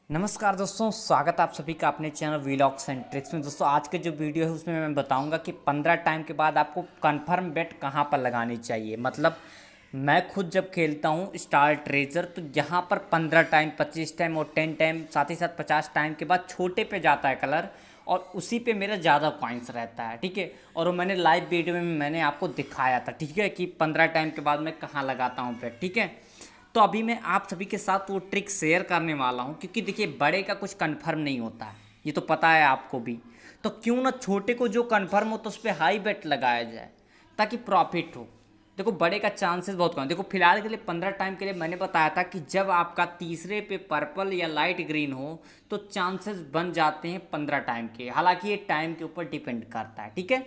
नमस्कार दोस्तों, स्वागत है आप सभी का अपने चैनल वीलॉग्स एंड ट्रिक्स में। दोस्तों आज के जो वीडियो है उसमें मैं बताऊंगा कि 15 टाइम के बाद आपको कंफर्म बेट कहां पर लगानी चाहिए। मतलब मैं खुद जब खेलता हूं स्टार ट्रेजर तो यहाँ पर 15 टाइम, 25 टाइम और 10 टाइम, साथ ही साथ 50 टाइम के बाद छोटे पे जाता है कलर और उसी पे मेरा ज़्यादा कॉइन्स रहता है। ठीक है, और वो मैंने लाइव वीडियो में मैंने आपको दिखाया था। ठीक है, कि 15 टाइम के बाद मैं कहाँ लगाता हूँ बेट। ठीक है, तो अभी मैं आप सभी के साथ वो ट्रिक शेयर करने वाला हूँ, क्योंकि देखिए बड़े का कुछ कंफर्म नहीं होता है, ये तो पता है आपको भी। तो क्यों ना छोटे को जो कंफर्म हो तो उस पर हाई बेट लगाया जाए ताकि प्रॉफिट हो। देखो बड़े का चांसेस बहुत कम। देखो फिलहाल के लिए 15 टाइम के लिए मैंने बताया था कि जब आपका तीसरे पे पर्पल या लाइट ग्रीन हो तो चांसेस बन जाते हैं 15 टाइम के। हालांकि ये टाइम के ऊपर डिपेंड करता है। ठीक है,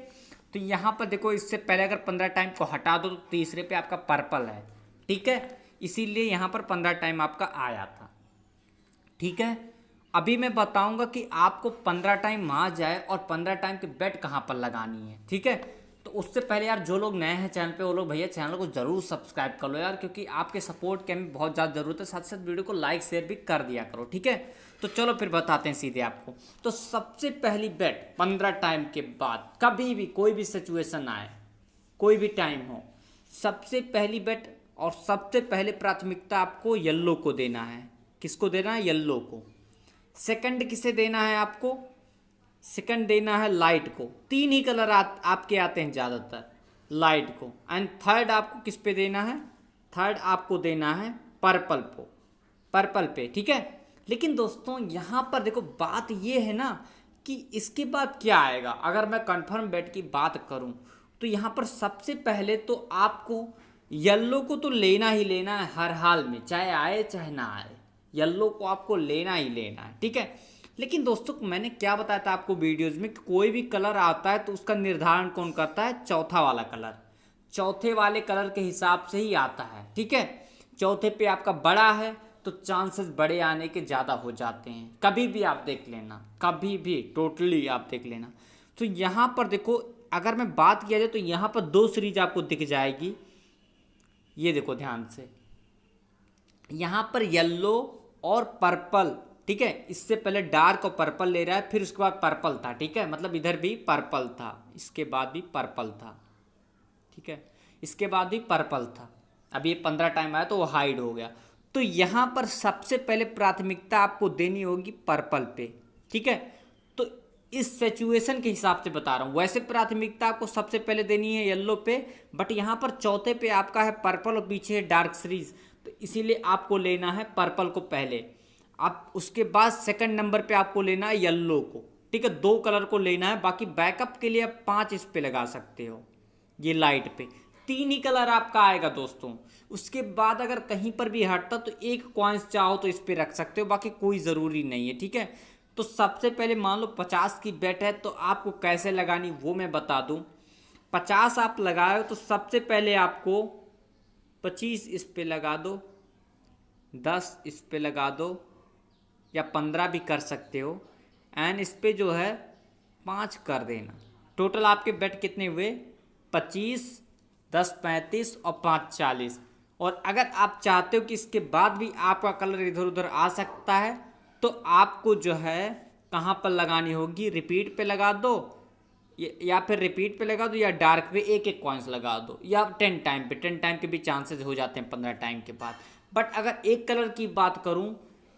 तो यहाँ पर देखो इससे पहले अगर 15 टाइम को हटा दो तो तीसरे पे आपका पर्पल है। ठीक है, इसीलिए यहाँ पर 15 टाइम आपका आया था। ठीक है, अभी मैं बताऊंगा कि आपको 15 टाइम आ जाए और 15 टाइम की बेट कहाँ पर लगानी है। ठीक है, तो उससे पहले यार जो लोग नए हैं चैनल पे वो लोग भैया चैनल को जरूर सब्सक्राइब कर लो यार, क्योंकि आपके सपोर्ट की हमें बहुत ज़्यादा ज़रूरत है। साथ साथ वीडियो को लाइक शेयर भी कर दिया करो। ठीक है, तो चलो फिर बताते हैं सीधे आपको। तो सबसे पहली बेट 15 टाइम के बाद कभी भी कोई भी सिचुएशन आए, कोई भी टाइम हो, सबसे पहली बेट और सबसे पहले प्राथमिकता आपको येल्लो को देना है। किसको देना है? येल्लो को। सेकंड किसे देना है आपको? सेकंड देना है लाइट को। तीन ही कलर आपके आते हैं ज़्यादातर, लाइट को। एंड थर्ड आपको किस पे देना है? थर्ड आपको देना है पर्पल को, पर्पल पे। ठीक है, लेकिन दोस्तों यहाँ पर देखो बात ये है ना कि इसके बाद क्या आएगा। अगर मैं कंफर्म बेट की बात करूँ तो यहाँ पर सबसे पहले तो आपको येल्लो को तो लेना ही लेना है हर हाल में, चाहे आए चाहे ना आए, येल्लो को आपको लेना ही लेना है। ठीक है, लेकिन दोस्तों मैंने क्या बताया था आपको वीडियोज़ में कि कोई भी कलर आता है तो उसका निर्धारण कौन करता है? चौथा वाला कलर। चौथे वाले कलर के हिसाब से ही आता है। ठीक है, चौथे पे आपका बड़ा है तो चांसेस बड़े आने के ज़्यादा हो जाते हैं। कभी भी आप देख लेना, कभी भी टोटली आप देख लेना। तो यहाँ पर देखो अगर मैं बात किया जाए तो यहाँ पर दो सीरीज आपको दिख जाएगी। ये देखो ध्यान से, यहाँ पर येल्लो और पर्पल। ठीक है, इससे पहले डार्क और पर्पल ले रहा है, फिर उसके बाद पर्पल था। ठीक है, मतलब इधर भी पर्पल था, इसके बाद भी पर्पल था। ठीक है, इसके बाद भी पर्पल था। अब ये 15 टाइम आया तो वो हाइड हो गया। तो यहाँ पर सबसे पहले प्राथमिकता आपको देनी होगी पर्पल पे। ठीक है, तो इस सिचुएशन के हिसाब से बता रहा हूँ। वैसे प्राथमिकता आपको सबसे पहले देनी है येलो पे, बट यहाँ पर चौथे पे आपका है पर्पल और पीछे है डार्क सीरीज, तो इसीलिए आपको लेना है पर्पल को पहले। आप उसके बाद सेकंड नंबर पे आपको लेना है येल्लो को। ठीक है, दो कलर को लेना है। बाकी बैकअप के लिए आप 5 इस पे लगा सकते हो, ये लाइट पे। तीन ही कलर आपका आएगा दोस्तों। उसके बाद अगर कहीं पर भी हटता तो एक कॉइन्स चाहो तो इस पे रख सकते हो, बाकी कोई ज़रूरी नहीं है। ठीक है, तो सबसे पहले मान लो 50 की बेट है तो आपको कैसे लगानी वो मैं बता दूं। 50 आप लगाए तो सबसे पहले आपको 25 इस पे लगा दो, 10 इस पे लगा दो, या 15 भी कर सकते हो। एंड इस पे जो है 5 कर देना। टोटल आपके बेट कितने हुए? 25, 10 35 और 5 40। और अगर आप चाहते हो कि इसके बाद भी आपका कलर इधर उधर आ सकता है तो आपको जो है कहाँ पर लगानी होगी? रिपीट पे लगा दो, या फिर रिपीट पे लगा दो, या डार्क पे एक एक कॉइन्स लगा दो, या 10 टाइम पे। 10 टाइम के भी चांसेस हो जाते हैं 15 टाइम के बाद। बट अगर एक कलर की बात करूं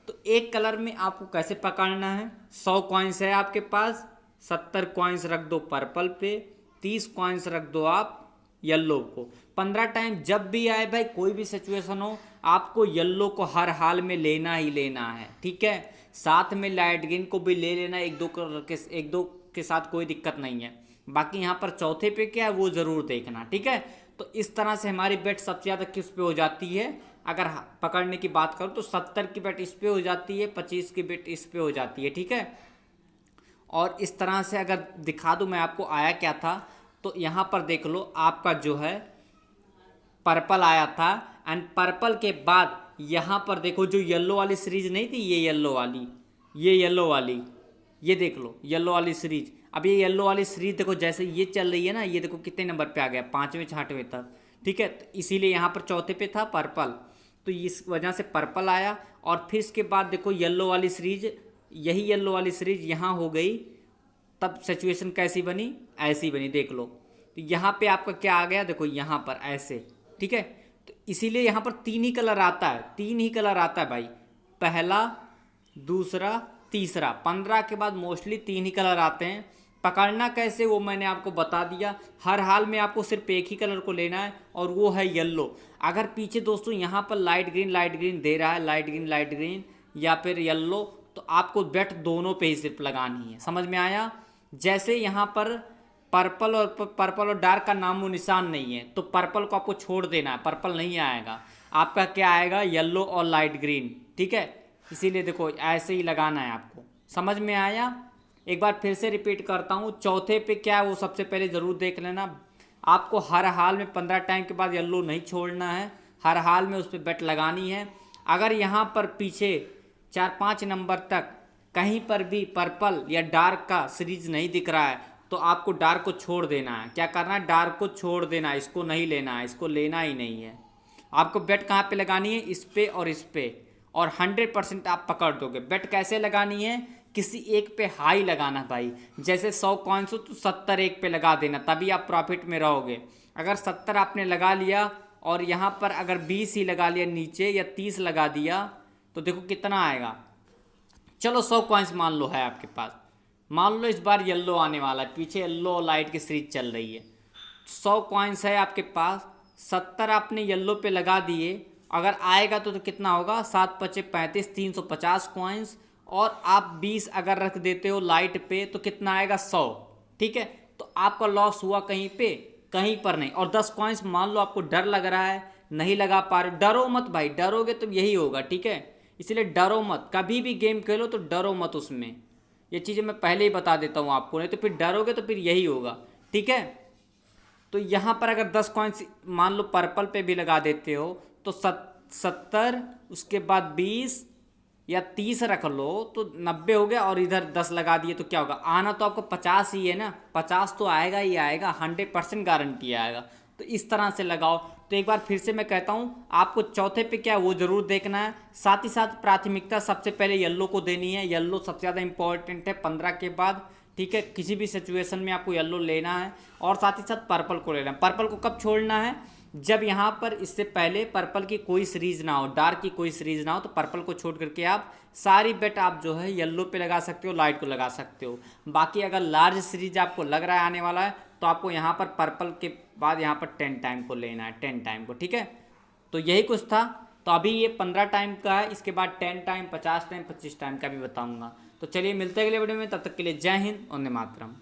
तो एक कलर में आपको कैसे पकड़ना है? 100 कॉइन्स है आपके पास, 70 कॉइन्स रख दो पर्पल पे, 30 कॉइन्स रख दो आप येल्लो को। 15 टाइम जब भी आए भाई, कोई भी सिचुएशन हो, आपको येल्लो को हर हाल में लेना ही लेना है। ठीक है, साथ में लाइट ग्रीन को भी ले लेना, एक दो के साथ कोई दिक्कत नहीं है। बाकी यहाँ पर चौथे पे क्या है वो ज़रूर देखना। ठीक है, तो इस तरह से हमारी बेट सबसे ज़्यादा किस पे हो जाती है? अगर पकड़ने की बात करूँ तो 70 की बेट इस पे हो जाती है, 25 की बेट इस पे हो जाती है। ठीक है, और इस तरह से अगर दिखा दूँ मैं आपको आया क्या था, तो यहाँ पर देख लो आपका जो है पर्पल आया था। एंड पर्पल के बाद यहाँ पर देखो जो येलो वाली सीरीज नहीं थी, ये येलो वाली, ये येलो वाली, ये देख लो येलो वाली सीरीज। अब ये येलो वाली सीरीज देखो जैसे ये चल रही है ना, ये देखो कितने नंबर पे आ गया? 5वें 6वें तक। ठीक है, तो इसीलिए यहाँ पर चौथे पे था पर्पल। तो इस वजह से पर्पल आया। और फिर इसके बाद देखो येलो वाली सीरीज, यही येलो वाली सीरीज यहाँ हो गई, तब सिचुएशन कैसी बनी, ऐसी बनी, देख लो। तो यहाँ पे आपका क्या आ गया, देखो यहाँ पर ऐसे, ठीक है। तो इसीलिए यहाँ पर तीन ही कलर आता है, तीन ही कलर आता है भाई, पहला, दूसरा, तीसरा। 15 के बाद मोस्टली तीन ही कलर आते हैं। पकड़ना कैसे वो मैंने आपको बता दिया। हर हाल में आपको सिर्फ एक ही कलर को लेना है और वो है येलो। अगर पीछे दोस्तों यहाँ पर लाइट ग्रीन दे रहा है, लाइट ग्रीन या फिर येलो, तो आपको बेट दोनों पे ही सिर्फ लगानी है। समझ में आया। जैसे यहाँ पर पर्पल और डार्क का नामो निशान नहीं है, तो पर्पल को आपको छोड़ देना है, पर्पल नहीं आएगा। आपका क्या आएगा, येलो और लाइट ग्रीन, ठीक है। इसीलिए देखो ऐसे ही लगाना है आपको। समझ में आया। एक बार फिर से रिपीट करता हूँ, चौथे पे क्या है वो सबसे पहले ज़रूर देख लेना। आपको हर हाल में 15 टाइम के बाद येलो नहीं छोड़ना है, हर हाल में उस पर बेट लगानी है। अगर यहाँ पर पीछे 4-5 नंबर तक कहीं पर भी पर्पल या डार्क का सीरीज नहीं दिख रहा है, तो आपको डार्क को छोड़ देना है। क्या करना है, डार्क को छोड़ देना है, इसको नहीं लेना है, इसको लेना ही नहीं है। आपको बेट कहाँ पे लगानी है, इस पे और इस पे, और 100% आप पकड़ दोगे। बेट कैसे लगानी है, किसी एक पे हाई लगाना भाई। जैसे 100 कॉइन्स हो तो 70 एक पे लगा देना, तभी आप प्रॉफिट में रहोगे। अगर 70 आपने लगा लिया और यहाँ पर अगर 20 ही लगा लिया नीचे, या 30 लगा दिया, तो देखो कितना आएगा। चलो 100 कॉइन्स मान लो है आपके पास, मान लो इस बार येलो आने वाला है, पीछे येलो और लाइट की सीरीज चल रही है। 100 कॉइन्स है आपके पास, 70 आपने येलो पे लगा दिए, अगर आएगा तो कितना होगा, 7×5 = 35, 350 कॉइन्स। और आप 20 अगर रख देते हो लाइट पे तो कितना आएगा, 100, ठीक है। तो आपका लॉस हुआ कहीं पे, कहीं पर नहीं। और 10 कॉइन्स मान लो आपको डर लग रहा है, नहीं लगा पा रहे, डरो मत भाई, डरोगे तो यही होगा, ठीक है। इसलिए डरो मत, कभी भी गेम खेलो तो डरो मत उसमें। ये चीज़ें मैं पहले ही बता देता हूँ आपको, नहीं तो फिर डरोगे तो फिर यही होगा, ठीक है। तो यहाँ पर अगर 10 कॉइन्स मान लो पर्पल पे भी लगा देते हो तो 70, उसके बाद 20 या 30 रख लो तो 90 हो गया, और इधर 10 लगा दिए तो क्या होगा, आना तो आपको 50 ही है ना, 50 तो आएगा ही आएगा, 100% गारंटी आएगा। तो इस तरह से लगाओ। तो एक बार फिर से मैं कहता हूँ, आपको चौथे पे क्या है वो ज़रूर देखना है। साथ ही साथ प्राथमिकता सबसे पहले येलो को देनी है, येलो सबसे ज़्यादा इंपॉर्टेंट है 15 के बाद, ठीक है। किसी भी सिचुएशन में आपको येलो लेना है। और साथ ही साथ पर्पल को लेना है। पर्पल को कब छोड़ना है, जब यहाँ पर इससे पहले पर्पल की कोई सीरीज ना हो, डार्क की कोई सीरीज ना हो, तो पर्पल को छोड़ करके आप सारी बेट आप जो है येलो पे लगा सकते हो, लाइट को लगा सकते हो। बाकी अगर लार्ज सीरीज आपको लग रहा है आने वाला है, तो आपको यहाँ पर पर्पल के बाद यहाँ पर 10 टाइम को लेना है, 10 टाइम को, ठीक है। तो यही कुछ था। तो अभी ये 15 टाइम का है, इसके बाद 10 टाइम, 50 टाइम, 25 टाइम का भी बताऊँगा। तो चलिए मिलते हैं अगले वीडियो में, तब तक के लिए जय हिंद, वंदे मातरम।